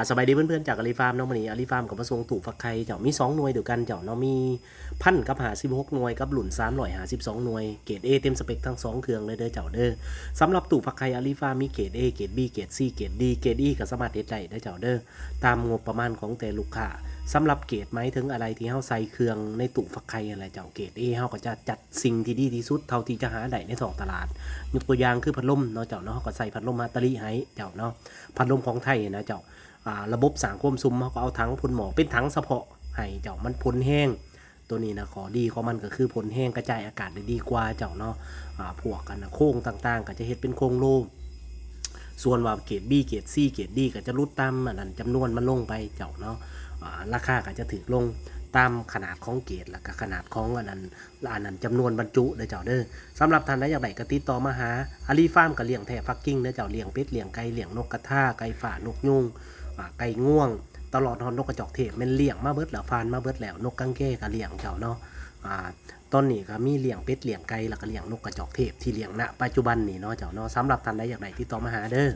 สบายดีเพื่อนๆจากอาลีฟาร์มเนาะมื้อนี้อาลีฟาร์มกับมาส่งตู่ฟักไข่เจ้ามี2หน่วยเดียวกันเจ้าเนาะมีพันกับ56หน่วยกับหลุน352หน่วยเกรด A เต็มสเปคทั้ง2เครื่องเลยเด้อเจ้าเด้อสำหรับตู่ฟักไข่อาลีฟาร์มมีเกรด A เกรด B เกรด C เกรด D เกรด E ก็สามารถเฮ็ดได้เด้อเจ้าเด้อตามงบประมาณของแต่ลูกค้าสำหรับเกรดหมายถึงอะไรที่เฮาใส่เครื่องในตู่ฟักไข่อะไรเจ้าเกรด A เฮาก็จะจัดสิ่งที่ดีที่สุดเท่าที่จะหาได้ในท้องตลาดยกตัวอย่างคือพัดลมเนาะเจ้าเนาะเฮาก็ใส่พัดลมฮาตาริให้เจ้าเนาะพัดลมของไทยนะเจ้า ระบบสางความซุมเขาก็เอาถังพ่นหมอเป็นถังเฉพาะให้เจ้ามันพ่นแห้งตัวนี้นะขอดีของมันก็คือพ่นแห้งกระจายอากาศได้ดีกว่าเจ้าเนาะพวกกันนะโค้งต่างๆก็จะเฮ็ดเป็นโค้งโล่งส่วนว่าเกรด B เกรด C เกรด D ก็จะลดตามอันนั้นจำนวนมันลงไปเจ้าเนาะราคาก็จะถูกลงตามขนาดของเกรดแล้วก็ขนาดของอันนั้นจำนวนบรรจุเด้อเจ้าเด้อสำหรับท่านใดอยากได้ก็ติดต่อมาหาอาลีฟาร์มก็เลี้ยงแท้ฟักกิ้งเด้อเจ้าเลี้ยงเป็ดเลี้ยงไก่เลี้ยงนกกระทาไก่ฝ่านกยุงไก่ง่วงตลอดฮอนนกกระจอกเทศแม่นเลี้ยงมาเบิดแล้วฟานมาเบิดแล้วนกกังแก้ก็เลี้ยงเจ้าเนาะตอนนี้ก็มีเลี้ยงเป็ดเลี้ยงไก่แล้วก็เลี้ยงนกกระจอกเทศที่เลี้ยงณปัจจุบันนี่เนาะเจ้าเนาะสำหรับท่านใดอยากได้ติดต่อมาหาเด้อ